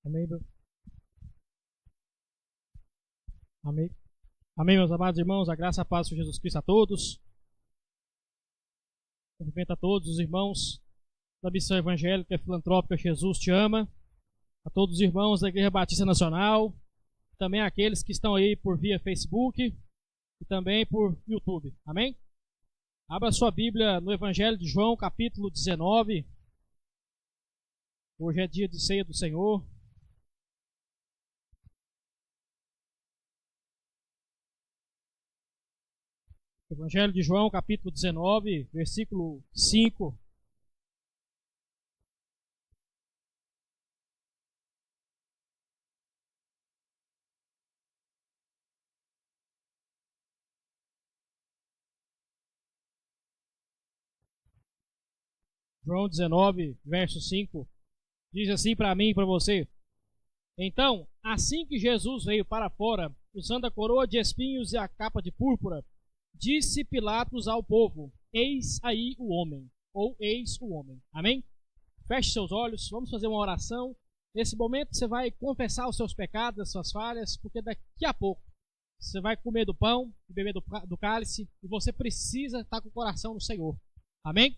Amém, amém. Amém, meus amados irmãos. A graça e a paz de Jesus Cristo a todos. Cumprimento a todos os irmãos da Missão Evangélica Filantrópica Jesus Te Ama. A todos os irmãos da Igreja Batista Nacional. Também aqueles que estão aí por via Facebook e também por YouTube. Amém? Abra sua Bíblia no Evangelho de João, capítulo 19. Hoje é dia de ceia do Senhor. Evangelho de João, capítulo 19, versículo 5. João 19, verso 5. Diz assim para mim e para você: Então, assim que Jesus veio para fora, usando a coroa de espinhos e a capa de púrpura, disse Pilatos ao povo: Eis aí o homem, ou eis o homem. Amém? Feche seus olhos, vamos fazer uma oração. Nesse momento você vai confessar os seus pecados, as suas falhas, porque daqui a pouco você vai comer do pão e beber do cálice, e você precisa estar com o coração no Senhor. Amém?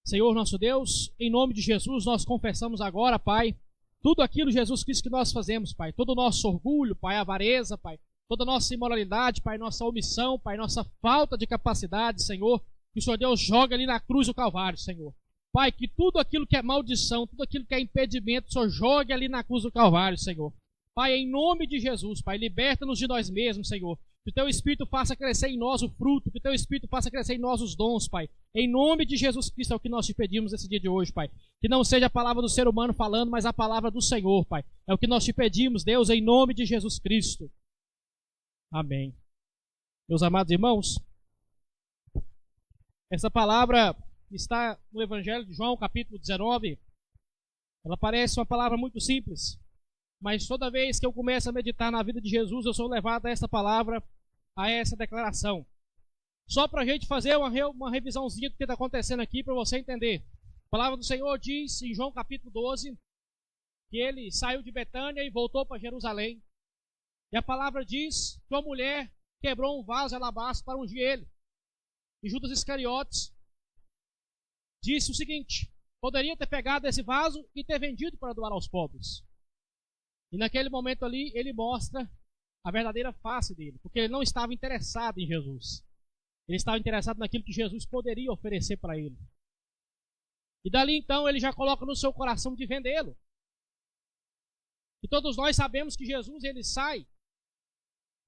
Senhor nosso Deus, em nome de Jesus, nós confessamos agora, Pai, tudo aquilo, Jesus Cristo, que nós fazemos, Pai, todo o nosso orgulho, Pai, avareza, Pai, toda a nossa imoralidade, Pai, nossa omissão, Pai, nossa falta de capacidade, Senhor, que o Senhor Deus joga ali na cruz do Calvário, Senhor. Pai, que tudo aquilo que é maldição, tudo aquilo que é impedimento, o Senhor jogue ali na cruz do Calvário, Senhor. Pai, em nome de Jesus, Pai, liberta-nos de nós mesmos, Senhor. Que o Teu Espírito faça crescer em nós o fruto, que o Teu Espírito faça crescer em nós os dons, Pai. Em nome de Jesus Cristo é o que nós te pedimos nesse dia de hoje, Pai. Que não seja a palavra do ser humano falando, mas a palavra do Senhor, Pai. É o que nós te pedimos, Deus, em nome de Jesus Cristo. Amém. Meus amados irmãos, essa palavra está no Evangelho de João, capítulo 19. Ela parece uma palavra muito simples, mas toda vez que eu começo a meditar na vida de Jesus, eu sou levado a essa palavra, a essa declaração. Só para a gente fazer uma revisãozinha do que está acontecendo aqui, para você entender. A palavra do Senhor diz em João capítulo 12, que ele saiu de Betânia e voltou para Jerusalém. E a palavra diz que uma mulher quebrou um vaso de alabastro para ungir ele. E Judas Iscariotes disse o seguinte: poderia ter pegado esse vaso e ter vendido para doar aos pobres. E naquele momento ali, ele mostra a verdadeira face dele, porque ele não estava interessado em Jesus. Ele estava interessado naquilo que Jesus poderia oferecer para ele. E dali então, ele já coloca no seu coração de vendê-lo. E todos nós sabemos que Jesus, ele sai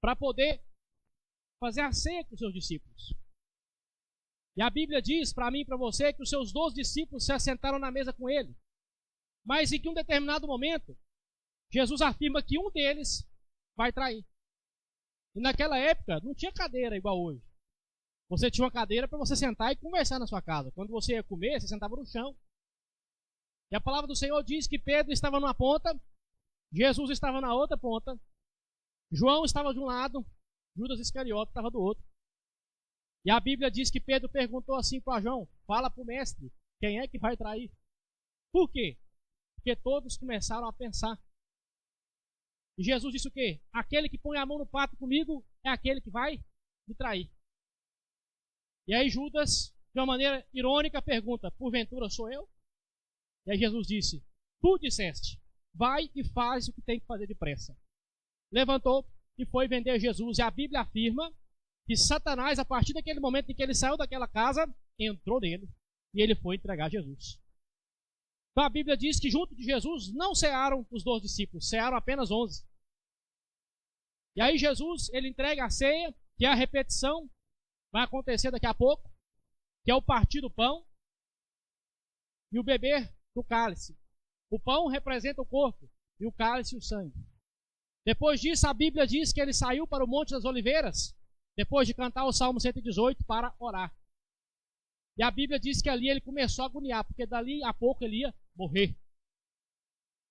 para poder fazer a ceia com os seus discípulos. E a Bíblia diz para mim e para você que os seus 12 discípulos se assentaram na mesa com ele. Mas em que um determinado momento, Jesus afirma que um deles vai trair. E naquela época não tinha cadeira igual hoje. Você tinha uma cadeira para você sentar e conversar na sua casa. Quando você ia comer, você sentava no chão. E a palavra do Senhor diz que Pedro estava numa ponta, Jesus estava na outra ponta, João estava de um lado, Judas Iscariote estava do outro. E a Bíblia diz que Pedro perguntou assim para João: fala para o mestre, quem é que vai trair? Por quê? Porque todos começaram a pensar. E Jesus disse o quê? Aquele que põe a mão no prato comigo é aquele que vai me trair. E aí Judas, de uma maneira irônica, pergunta: porventura sou eu? E aí Jesus disse: tu disseste, vai e faz o que tem que fazer depressa. Levantou e foi vender Jesus. E a Bíblia afirma que Satanás, a partir daquele momento em que ele saiu daquela casa, entrou nele e ele foi entregar Jesus. Então a Bíblia diz que junto de Jesus não cearam os 12 discípulos, cearam apenas 11. E aí Jesus, ele entrega a ceia, que é a repetição, vai acontecer daqui a pouco, que é o partir do pão e o beber do cálice. O pão representa o corpo e o cálice o sangue. Depois disso, a Bíblia diz que ele saiu para o Monte das Oliveiras, depois de cantar o Salmo 118 para orar. E a Bíblia diz que ali ele começou a agoniar, porque dali a pouco ele ia morrer.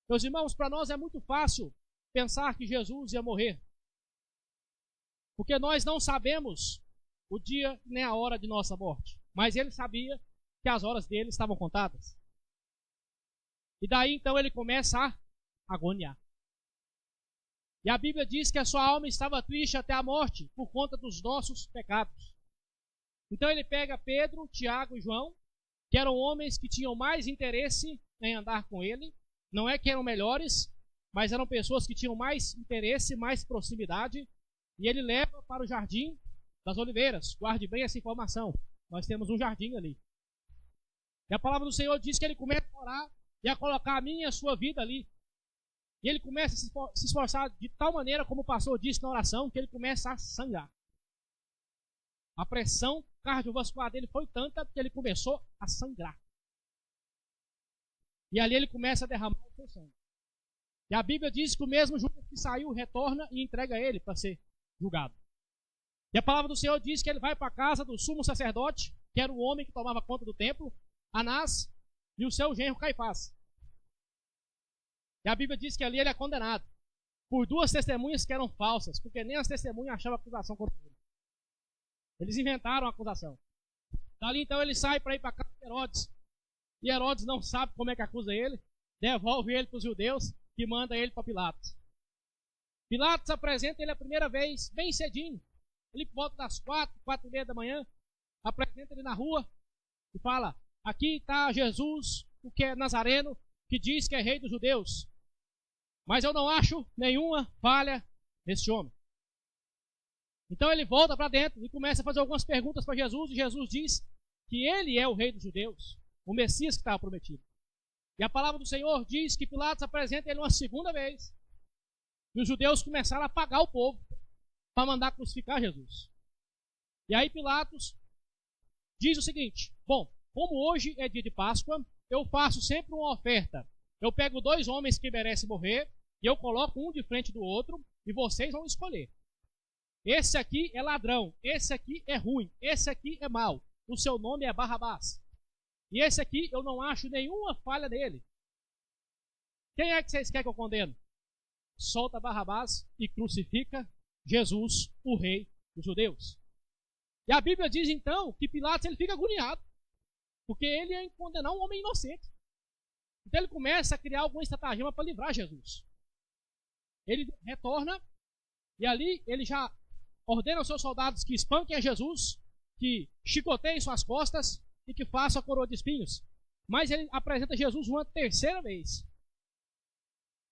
Meus irmãos, para nós é muito fácil pensar que Jesus ia morrer, porque nós não sabemos o dia nem a hora de nossa morte. Mas ele sabia que as horas dele estavam contadas. E daí então ele começa a agoniar. E a Bíblia diz que a sua alma estava triste até a morte por conta dos nossos pecados. Então ele pega Pedro, Tiago e João, que eram homens que tinham mais interesse em andar com ele. Não é que eram melhores, mas eram pessoas que tinham mais interesse, mais proximidade. E ele leva para o Jardim das Oliveiras. Guarde bem essa informação. Nós temos um jardim ali. E a palavra do Senhor diz que ele começa a orar e a colocar a minha e a sua vida ali. E ele começa a se esforçar de tal maneira, como o pastor disse na oração, que ele começa a sangrar. A pressão cardiovascular dele foi tanta que ele começou a sangrar. E ali ele começa a derramar o seu sangue. E a Bíblia diz que o mesmo Judas que saiu retorna e entrega ele para ser julgado. E a palavra do Senhor diz que ele vai para a casa do sumo sacerdote, que era o homem que tomava conta do templo, Anás, e o seu genro Caifás. E a Bíblia diz que ali ele é condenado por 2 testemunhas que eram falsas, porque nem as testemunhas achavam acusação contra ele. Eles inventaram a acusação. Dali então ele sai para ir para a casa de Herodes. E Herodes não sabe como é que acusa ele, devolve ele para os judeus, que manda ele para Pilatos. Pilatos apresenta ele a primeira vez, bem cedinho. Ele volta das 4:30 da manhã, apresenta ele na rua e fala: aqui está Jesus, o que é Nazareno, que diz que é rei dos judeus. Mas eu não acho nenhuma falha nesse homem. Então ele volta para dentro e começa a fazer algumas perguntas para Jesus, e Jesus diz que ele é o rei dos judeus, o Messias que estava prometido. E a palavra do Senhor diz que Pilatos apresenta ele uma segunda vez. E os judeus começaram a pagar o povo para mandar crucificar Jesus. E aí Pilatos diz o seguinte: bom, como hoje é dia de Páscoa, eu faço sempre uma oferta. Eu pego 2 homens que merecem morrer, e eu coloco um de frente do outro, e vocês vão escolher. Esse aqui é ladrão, esse aqui é ruim, esse aqui é mau. O seu nome é Barrabás. E esse aqui eu não acho nenhuma falha nele. Quem é que vocês querem que eu condene? Solta Barrabás e crucifica Jesus, o rei dos judeus. E a Bíblia diz então que Pilatos ele fica agoniado, porque ele ia condenar um homem inocente. Então ele começa a criar alguma estratagema para livrar Jesus. Ele retorna e ali ele já ordena aos seus soldados que espanquem a Jesus, que chicoteiem suas costas e que façam a coroa de espinhos. Mas ele apresenta Jesus uma terceira vez.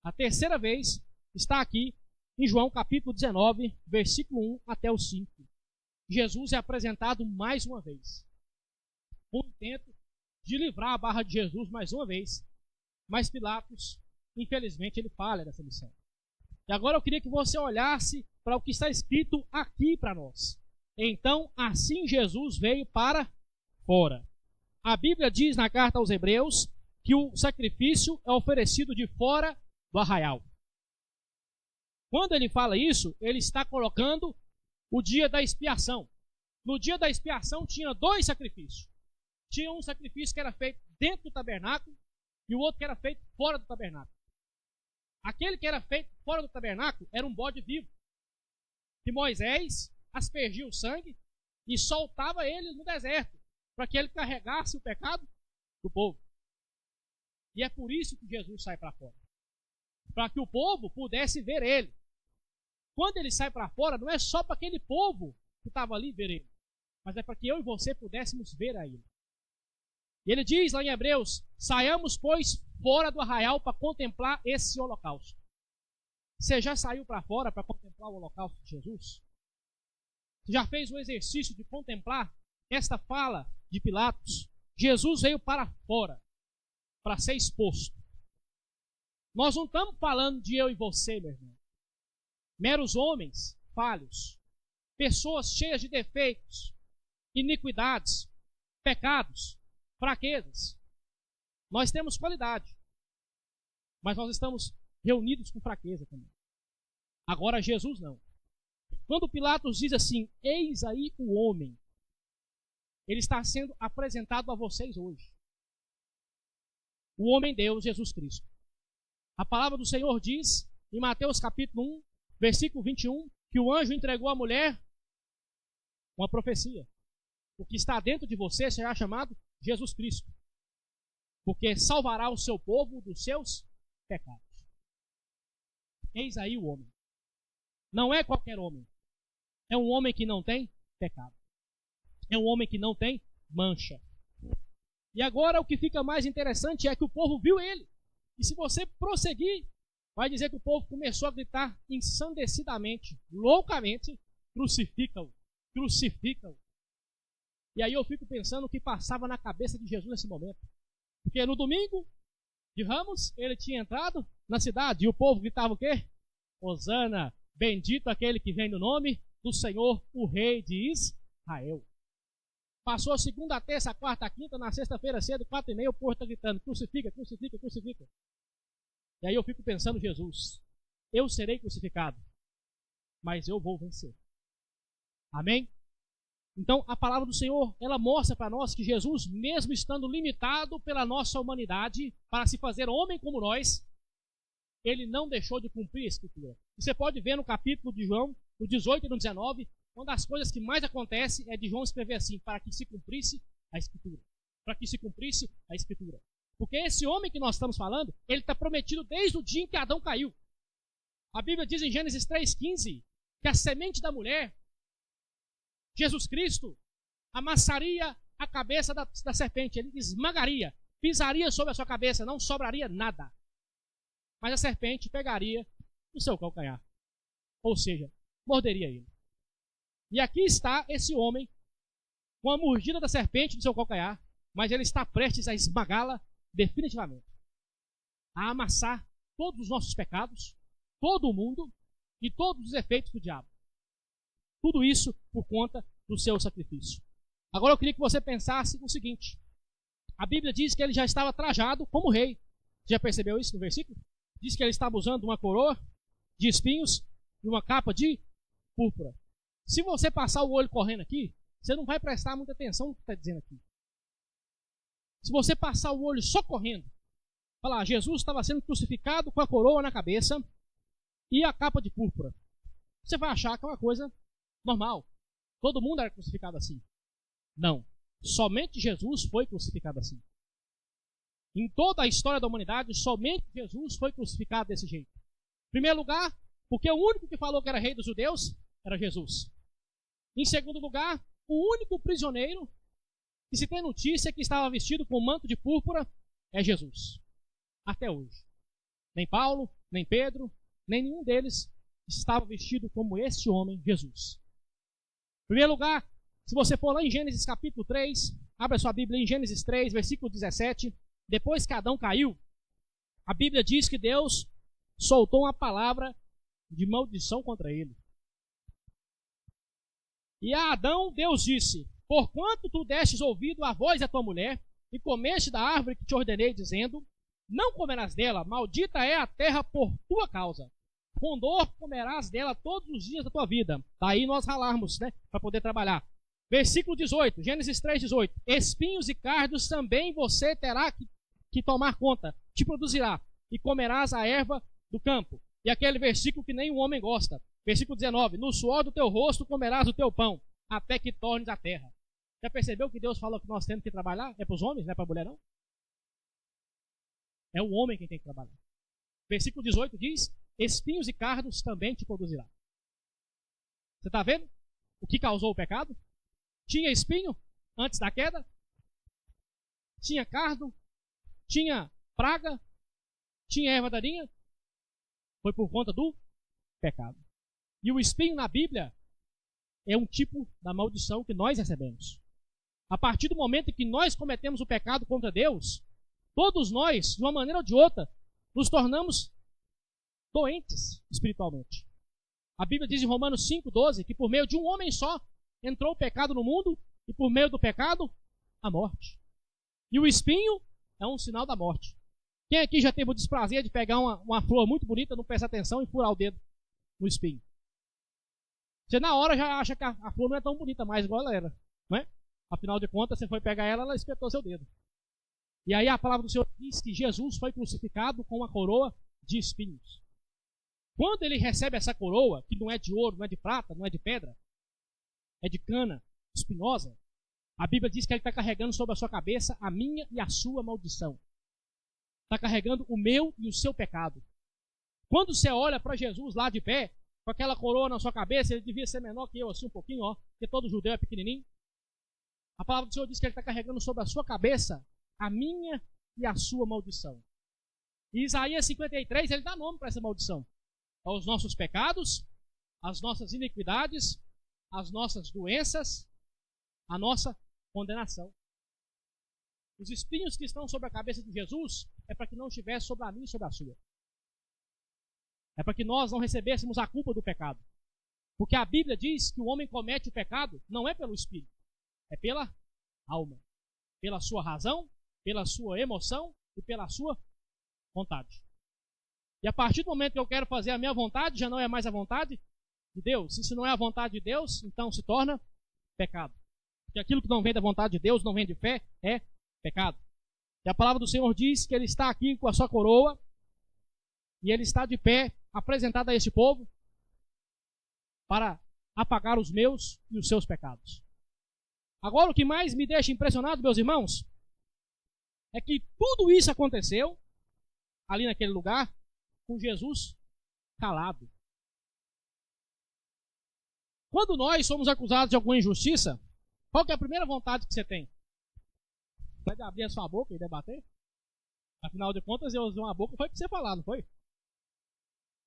A terceira vez está aqui em João capítulo 19, versículo 1 até o 5. Jesus é apresentado mais uma vez. Um intento de livrar a barra de Jesus mais uma vez. Mas Pilatos, infelizmente, ele falha nessa missão. E agora eu queria que você olhasse para o que está escrito aqui para nós. Então, assim Jesus veio para fora. A Bíblia diz na carta aos Hebreus que o sacrifício é oferecido de fora do arraial. Quando ele fala isso, ele está colocando o dia da expiação. No dia da expiação tinha 2 sacrifícios. Tinha um sacrifício que era feito dentro do tabernáculo e o outro que era feito fora do tabernáculo. Aquele que era feito fora do tabernáculo era um bode vivo, que Moisés aspergia o sangue e soltava ele no deserto, para que ele carregasse o pecado do povo. E é por isso que Jesus sai para fora, para que o povo pudesse ver ele. Quando ele sai para fora, não é só para aquele povo que estava ali ver ele, mas é para que eu e você pudéssemos ver a ele. E ele diz lá em Hebreus: saiamos, pois, fora do arraial para contemplar esse holocausto. Você já saiu para fora para contemplar o holocausto de Jesus? Você já fez o exercício de contemplar esta fala de Pilatos? Jesus veio para fora, para ser exposto. Nós não estamos falando de eu e você, meu irmão. Meros homens falhos, pessoas cheias de defeitos, iniquidades, pecados, fraquezas. Nós temos qualidade, mas nós estamos reunidos com fraqueza também. Agora Jesus não. Quando Pilatos diz assim: eis aí o homem, ele está sendo apresentado a vocês hoje. O homem Deus, Jesus Cristo. A palavra do Senhor diz em Mateus capítulo 1, versículo 21, que o anjo entregou à mulher uma profecia. O que está dentro de você será chamado Jesus Cristo, porque salvará o seu povo dos seus pecados. Eis aí o homem. Não é qualquer homem. É um homem que não tem pecado. É um homem que não tem mancha. E agora o que fica mais interessante é que o povo viu ele. E se você prosseguir, vai dizer que o povo começou a gritar ensandecidamente, loucamente, crucifica-o, crucifica-o. E aí eu fico pensando o que passava na cabeça de Jesus nesse momento. Porque no domingo de Ramos, ele tinha entrado na cidade e o povo gritava o quê? Hosana, bendito aquele que vem no nome do Senhor, o Rei de Israel. Passou a segunda, a terça, a quarta, a quinta, na sexta-feira cedo, 4h30, o povo está gritando, crucifica, crucifica, crucifica. E aí eu fico pensando, Jesus, eu serei crucificado, mas eu vou vencer. Amém? Então, a palavra do Senhor, ela mostra para nós que Jesus, mesmo estando limitado pela nossa humanidade, para se fazer homem como nós, ele não deixou de cumprir a Escritura. E você pode ver no capítulo de João, no 18 e no 19, uma das coisas que mais acontece é de João escrever assim, para que se cumprisse a Escritura. Para que se cumprisse a Escritura. Porque esse homem que nós estamos falando, ele está prometido desde o dia em que Adão caiu. A Bíblia diz em Gênesis 3,15 que a semente da mulher, Jesus Cristo, amassaria a cabeça da serpente, ele esmagaria, pisaria sobre a sua cabeça, não sobraria nada. Mas a serpente pegaria o seu calcanhar, ou seja, morderia ele. E aqui está esse homem com a mordida da serpente do seu calcanhar, mas ele está prestes a esmagá-la definitivamente, a amassar todos os nossos pecados, todo o mundo e todos os efeitos do diabo. Tudo isso por conta do seu sacrifício. Agora eu queria que você pensasse o seguinte. A Bíblia diz que ele já estava trajado como rei. Já percebeu isso no versículo? Diz que ele estava usando uma coroa de espinhos e uma capa de púrpura. Se você passar o olho correndo aqui, você não vai prestar muita atenção no que está dizendo aqui. Se você passar o olho só correndo, falar, Jesus estava sendo crucificado com a coroa na cabeça e a capa de púrpura. Você vai achar que é uma coisa normal. Todo mundo era crucificado assim. Não. Somente Jesus foi crucificado assim. Em toda a história da humanidade, somente Jesus foi crucificado desse jeito. Em primeiro lugar, porque o único que falou que era rei dos judeus era Jesus. Em segundo lugar, o único prisioneiro que se tem notícia que estava vestido com um manto de púrpura é Jesus. Até hoje. Nem Paulo, nem Pedro, nem nenhum deles estava vestido como este homem, Jesus. Em primeiro lugar, se você for lá em Gênesis capítulo 3, abra sua Bíblia em Gênesis 3, versículo 17, depois que Adão caiu, a Bíblia diz que Deus soltou uma palavra de maldição contra ele. E a Adão, Deus disse, porquanto tu destes ouvido à voz da tua mulher, e comeste da árvore que te ordenei, dizendo, não comerás dela, maldita é a terra por tua causa. Com dor comerás dela todos os dias da tua vida. Daí nós ralarmos, né, para poder trabalhar. Versículo 18, Gênesis 3, 18. Espinhos e cardos também você terá que tomar conta, te produzirá, e comerás a erva do campo. E aquele versículo que nem o homem gosta. Versículo 19, no suor do teu rosto comerás o teu pão, até que tornes a terra. Já percebeu que Deus falou que nós temos que trabalhar? É para os homens, não é para a mulher não? É o homem quem tem que trabalhar. Versículo 18 diz, espinhos e cardos também te produzirá. Você está vendo o que causou o pecado? Tinha espinho antes da queda? Tinha cardo? Tinha praga? Tinha erva daninha? Foi por conta do pecado. E o espinho na Bíblia é um tipo da maldição que nós recebemos. A partir do momento em que nós cometemos o pecado contra Deus, todos nós, de uma maneira ou de outra, nos tornamos doentes espiritualmente. A Bíblia diz em Romanos 5,12 que por meio de um homem só entrou o pecado no mundo e por meio do pecado, a morte. E o espinho é um sinal da morte. Quem aqui já teve o desprazer de pegar uma flor muito bonita, não prestar atenção e furar o dedo no espinho? Você na hora já acha que a flor não é tão bonita mais igual ela era, não é? Afinal de contas, você foi pegar ela, ela espetou seu dedo. E aí a palavra do Senhor diz que Jesus foi crucificado com uma coroa de espinhos. Quando ele recebe essa coroa, que não é de ouro, não é de prata, não é de pedra, é de cana espinhosa, a Bíblia diz que ele está carregando sobre a sua cabeça a minha e a sua maldição. Está carregando o meu e o seu pecado. Quando você olha para Jesus lá de pé, com aquela coroa na sua cabeça, ele devia ser menor que eu, assim um pouquinho, ó, porque todo judeu é pequenininho. A palavra do Senhor diz que ele está carregando sobre a sua cabeça a minha e a sua maldição. E Isaías 53, ele dá nome para essa maldição. Aos nossos pecados, as nossas iniquidades, as nossas doenças, a nossa condenação. Os espinhos que estão sobre a cabeça de Jesus é para que não estivesse sobre a minha e sobre a sua. É para que nós não recebêssemos a culpa do pecado. Porque a Bíblia diz que o homem comete o pecado não é pelo espírito, é pela alma, pela sua razão, pela sua emoção e pela sua vontade. E a partir do momento que eu quero fazer a minha vontade, já não é mais a vontade de Deus. Se não é a vontade de Deus, então se torna pecado. Porque aquilo que não vem da vontade de Deus, não vem de fé, é pecado. E a palavra do Senhor diz que ele está aqui com a sua coroa e ele está de pé, apresentado a este povo para apagar os meus e os seus pecados. Agora, o que mais me deixa impressionado, meus irmãos, é que tudo isso aconteceu ali naquele lugar com Jesus calado. Quando nós somos acusados de alguma injustiça, qual que é a primeira vontade que você tem? Vai abrir a sua boca e debater? Afinal de contas, eu usei uma boca, foi para você falar, não foi?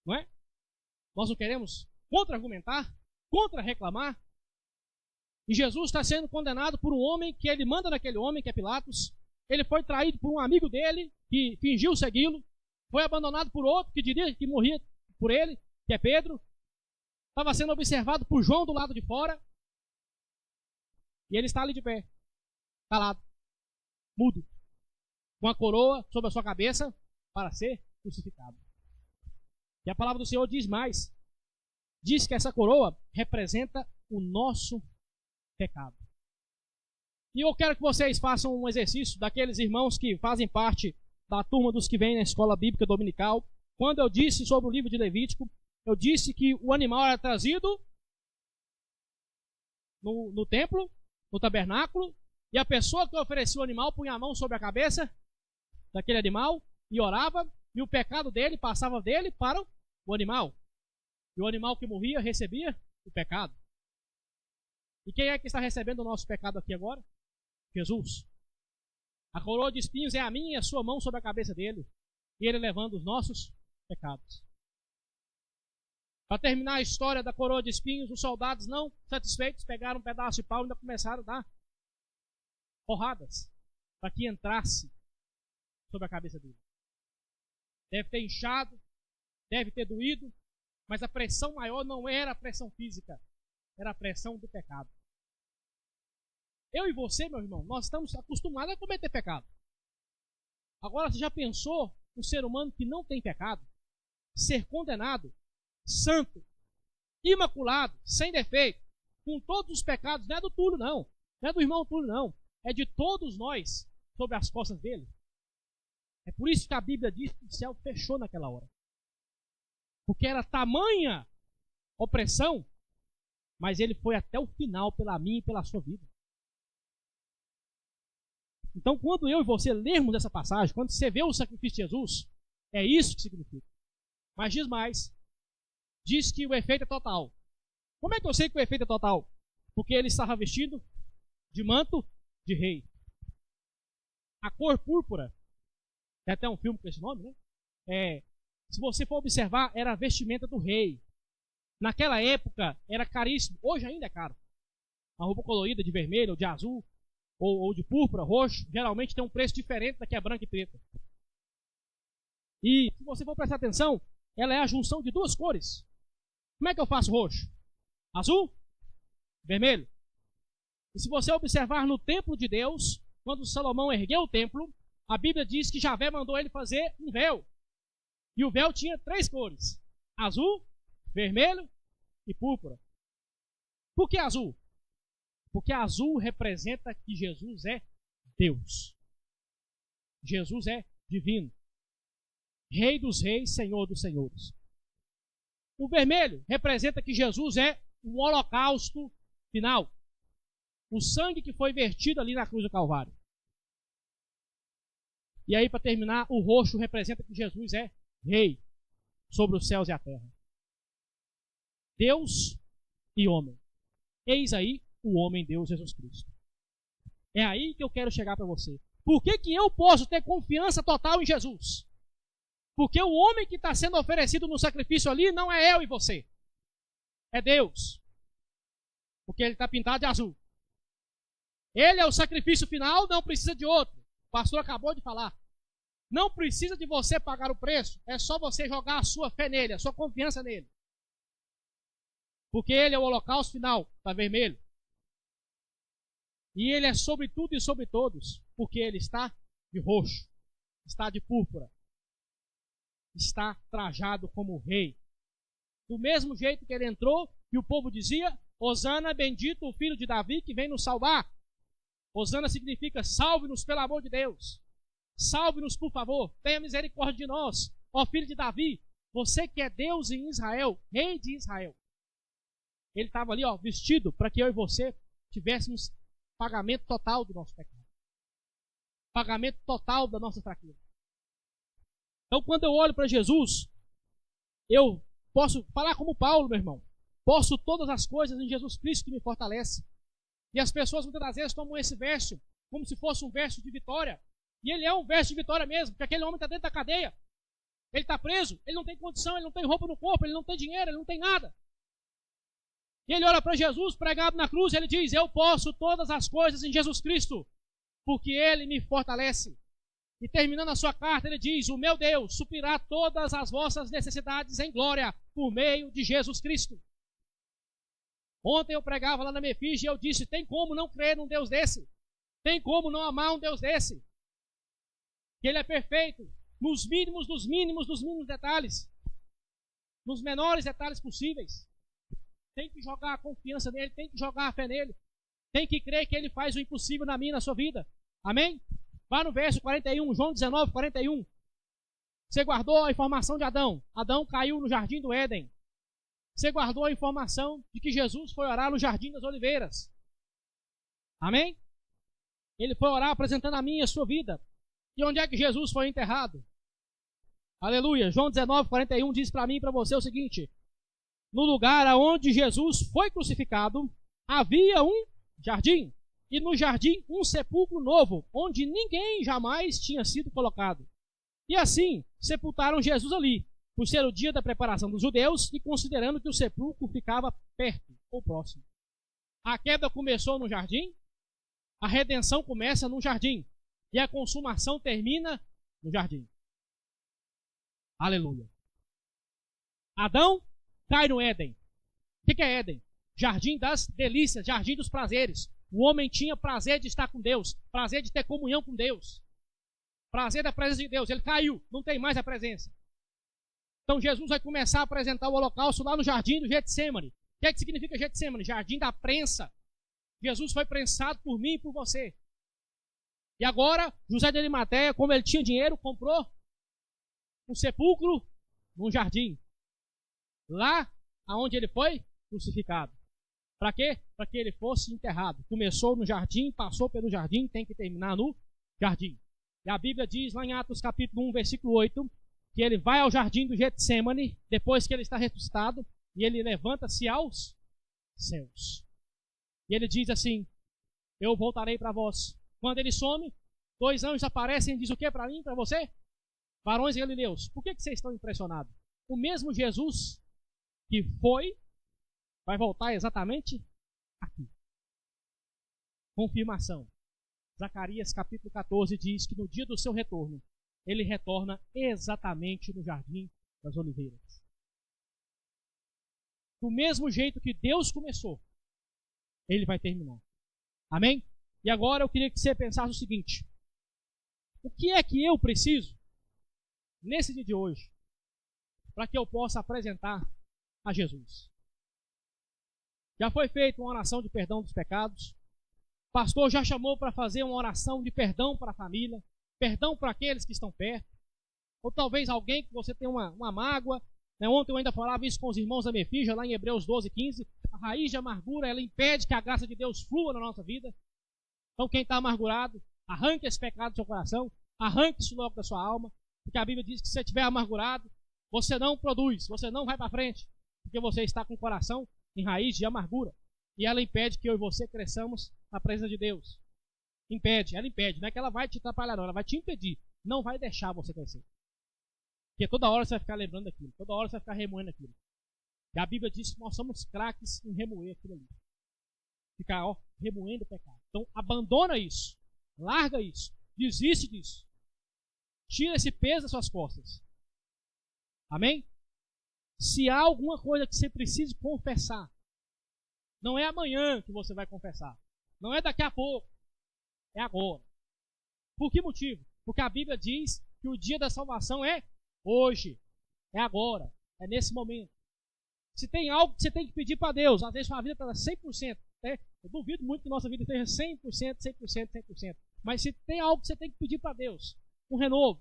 Não é? Nós não queremos contra-argumentar, contra-reclamar. E Jesus está sendo condenado por um homem que ele manda naquele homem, que é Pilatos. Ele foi traído por um amigo dele, que fingiu segui-lo. Foi abandonado por outro, que diria que morria por ele, que é Pedro. Estava sendo observado por João do lado de fora. E ele está ali de pé, calado, mudo, com a coroa sobre a sua cabeça para ser crucificado. E a palavra do Senhor diz mais. Diz que essa coroa representa o nosso pecado. E eu quero que vocês façam um exercício daqueles irmãos que fazem parte da turma dos que vêm na escola bíblica dominical. Quando eu disse sobre o livro de Levítico, eu disse que o animal era trazido no templo, no tabernáculo, e a pessoa que oferecia o animal punha a mão sobre a cabeça daquele animal e orava, e o pecado dele passava dele para o animal. E o animal que morria recebia o pecado. E quem é que está recebendo o nosso pecado aqui agora? Jesus. A coroa de espinhos é a minha e a sua mão sobre a cabeça dele. E ele levando os nossos pecados. Para terminar a história da coroa de espinhos, os soldados, não satisfeitos, pegaram um pedaço de pau e ainda começaram a dar porradas para que entrasse sobre a cabeça dele. Deve ter inchado, deve ter doído, mas a pressão maior não era a pressão física, era a pressão do pecado. Eu e você, meu irmão, nós estamos acostumados a cometer pecado. Agora, você já pensou um ser humano que não tem pecado ser condenado, santo, imaculado, sem defeito, com todos os pecados? Não é do Túlio, não. Não é do irmão Túlio, não. É de todos nós sobre as costas dele. É por isso que a Bíblia diz que o céu fechou naquela hora. Porque era tamanha opressão, mas ele foi até o final pela minha e pela sua vida. Então, quando eu e você lermos essa passagem, quando você vê o sacrifício de Jesus, é isso que significa. Mas diz mais. Diz que o efeito é total. Como é que eu sei que o efeito é total? Porque ele estava vestido de manto de rei. A cor púrpura, tem até um filme com esse nome, né? Se você for observar, era a vestimenta do rei. Naquela época era caríssimo, hoje ainda é caro. Uma roupa colorida de vermelho ou de azul, ou de púrpura, roxo, geralmente tem um preço diferente da que é branca e preta. E se você for prestar atenção, ela é a junção de duas cores. Como é que eu faço roxo? Azul? Vermelho? E se você observar no templo de Deus, quando Salomão ergueu o templo, a Bíblia diz que Javé mandou ele fazer um véu. E o véu tinha 3 cores: azul, vermelho e púrpura. Por que azul? Porque azul representa que Jesus é Deus. Jesus é divino. Rei dos reis, Senhor dos senhores. O vermelho representa que Jesus é um holocausto final. O sangue que foi vertido ali na cruz do Calvário. E aí, para terminar, o roxo representa que Jesus é rei. sobre os céus e a terra. Deus e homem. Eis aí o homem Deus Jesus Cristo. É aí que eu quero chegar para você. Por que que eu posso ter confiança total em Jesus? Porque o homem que está sendo oferecido no sacrifício ali não é eu e você. É Deus. Porque ele está pintado de azul. Ele é o sacrifício final, não precisa de outro. O pastor acabou de falar. Não precisa de você pagar o preço. É só você jogar a sua fé nele, a sua confiança nele. Porque ele é o holocausto final, está vermelho. E ele é sobre tudo e sobre todos. Porque ele está de roxo. Está de púrpura. Está trajado como rei. Do mesmo jeito que ele entrou, e o povo dizia: Hosana, bendito o filho de Davi que vem nos salvar. Hosana significa: salve-nos pelo amor de Deus. Salve-nos, por favor. Tenha misericórdia de nós. Ó filho de Davi, você que é Deus em Israel, rei de Israel. Ele estava ali, vestido para que eu e você tivéssemos pagamento total do nosso pecado. Pagamento total da nossa fraqueza. Então, quando eu olho para Jesus, eu posso falar como Paulo, meu irmão. Posso todas as coisas em Jesus Cristo que me fortalece. E as pessoas muitas das vezes tomam esse verso como se fosse um verso de vitória. E ele é um verso de vitória mesmo, porque aquele homem está dentro da cadeia. Ele está preso, ele não tem condição, ele não tem roupa no corpo, ele não tem dinheiro, ele não tem nada. E ele olha para Jesus pregado na cruz e ele diz: eu posso todas as coisas em Jesus Cristo, porque ele me fortalece. E terminando a sua carta, ele diz: o meu Deus suprirá todas as vossas necessidades em glória por meio de Jesus Cristo. Ontem eu pregava lá na Mefige e eu disse: tem como não crer num Deus desse? Tem como não amar um Deus desse? Que ele é perfeito nos mínimos dos mínimos dos mínimos detalhes, nos menores detalhes possíveis. Tem que jogar a confiança nele, tem que jogar a fé nele, tem que crer que ele faz o impossível na minha e na sua vida. Amém? Vá no verso 41, João 19, 41. Você guardou a informação de Adão. Adão caiu no jardim do Éden. Você guardou a informação de que Jesus foi orar no jardim das oliveiras. Amém? Ele foi orar apresentando a minha e a sua vida. E onde é que Jesus foi enterrado? Aleluia. João 19, 41 diz para mim e para você o seguinte: no lugar aonde Jesus foi crucificado, havia um jardim. E no jardim um sepulcro novo, onde ninguém jamais tinha sido colocado. E assim, sepultaram Jesus ali, por ser o dia da preparação dos judeus e considerando que o sepulcro ficava perto ou próximo. A queda começou no jardim, a redenção começa no jardim, e a consumação termina no jardim. Aleluia. Adão cai no Éden. O que é Éden? Jardim das delícias, jardim dos prazeres. O homem tinha prazer de estar com Deus, prazer de ter comunhão com Deus, prazer da presença de Deus. Ele caiu, não tem mais a presença. Então Jesus vai começar a apresentar o holocausto lá no jardim do Getsêmani. O que é que significa Getsêmani? Jardim da prensa. Jesus foi prensado por mim e por você. E agora, José de Arimateia, como ele tinha dinheiro, comprou um sepulcro num jardim. Lá aonde ele foi crucificado. Para quê? Para que ele fosse enterrado. Começou no jardim, passou pelo jardim, tem que terminar no jardim. E a Bíblia diz lá em Atos capítulo 1, versículo 8, que ele vai ao jardim do Getsêmani, depois que ele está ressuscitado, e ele levanta-se aos céus. E ele diz assim: eu voltarei para vós. Quando ele some, 2 anjos aparecem e diz o que para mim, para você? Varões galileus, por que vocês estão impressionados? O mesmo Jesus que foi, vai voltar exatamente aqui. Confirmação. Zacarias capítulo 14 diz que no dia do seu retorno, ele retorna exatamente no jardim das oliveiras. Do mesmo jeito que Deus começou, ele vai terminar. Amém? E agora eu queria que você pensasse o seguinte: o que é que eu preciso nesse dia de hoje para que eu possa apresentar a Jesus? Já foi feita uma oração de perdão dos pecados. O pastor já chamou para fazer uma oração de perdão para a família, perdão para aqueles que estão perto. Ou talvez alguém que você tem uma mágoa. Ontem eu ainda falava isso com os irmãos da Mefija, lá em Hebreus 12, 15. A raiz de amargura, ela impede que a graça de Deus flua na nossa vida. Então quem está amargurado, arranque esse pecado do seu coração, arranque isso logo da sua alma, porque a Bíblia diz que se você estiver amargurado, Você não produz, você não vai para frente, porque você está com o coração em raiz de amargura. E ela impede que eu e você cresçamos na presença de Deus. Impede, ela impede. Não é que ela vai te atrapalhar, não, ela vai te impedir. Não vai deixar você crescer. Porque toda hora você vai ficar lembrando daquilo, toda hora você vai ficar remoendo aquilo. E a Bíblia diz que nós somos craques em remoer aquilo ali. Ficar, remoendo o pecado. Então, abandona isso. Larga isso. Desiste disso. Tira esse peso das suas costas. Amém? Se há alguma coisa que você precisa confessar, não é amanhã que você vai confessar. Não é daqui a pouco. É agora. Por que motivo? Porque a Bíblia diz que o dia da salvação é hoje. É agora. É nesse momento. Se tem algo que você tem que pedir para Deus, às vezes sua vida está 100%. Eu duvido muito que nossa vida esteja 100%, 100%, 100%. Mas se tem algo que você tem que pedir para Deus, um renovo,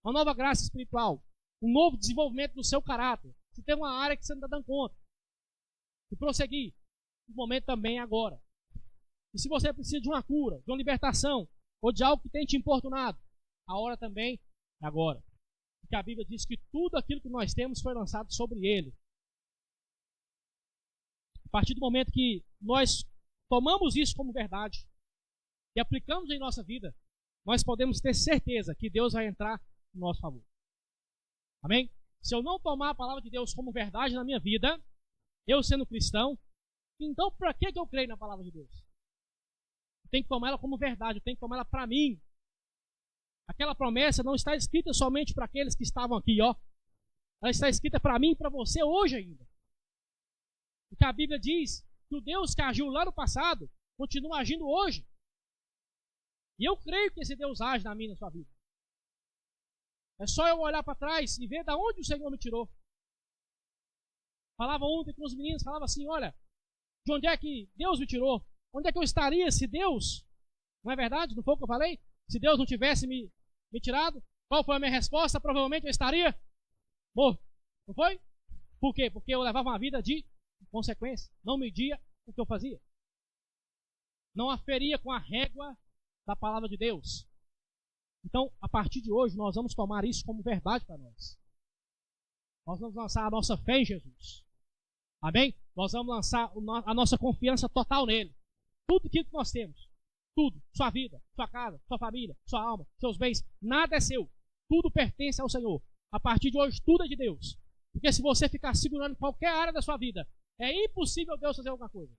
uma nova graça espiritual, um novo desenvolvimento do seu caráter, se tem uma área que você não está dando conta, e prosseguir, o momento também é agora. E se você precisa de uma cura, de uma libertação, ou de algo que tem te importunado, a hora também é agora. Porque a Bíblia diz que tudo aquilo que nós temos foi lançado sobre Ele. A partir do momento que nós tomamos isso como verdade e aplicamos em nossa vida, nós podemos ter certeza que Deus vai entrar no nosso favor. Amém? Se eu não tomar a palavra de Deus como verdade na minha vida, eu sendo cristão, então para que eu creio na palavra de Deus? Eu tenho que tomar ela como verdade, eu tenho que tomar ela para mim. Aquela promessa não está escrita somente para aqueles que estavam aqui, Ela está escrita para mim e para você hoje ainda. Porque a Bíblia diz que o Deus que agiu lá no passado continua agindo hoje. E eu creio que esse Deus age na minha e na sua vida. É só eu olhar para trás e ver de onde o Senhor me tirou. Falava ontem com os meninos, falava assim, olha, de onde é que Deus me tirou? Onde é que eu estaria se Deus, não é verdade? Não foi o que eu falei? Se Deus não tivesse me tirado, qual foi a minha resposta? Provavelmente eu estaria morto. Não foi? Por quê? Porque eu levava uma vida de consequência. Não media o que eu fazia. Não aferia com a régua da palavra de Deus. Então, a partir de hoje, nós vamos tomar isso como verdade para nós. Nós vamos lançar a nossa fé em Jesus. Amém? Nós vamos lançar a nossa confiança total nele. Tudo aquilo que nós temos. Tudo. Sua vida, sua casa, sua família, sua alma, seus bens. Nada é seu. Tudo pertence ao Senhor. A partir de hoje, tudo é de Deus. Porque se você ficar segurando qualquer área da sua vida, é impossível Deus fazer alguma coisa.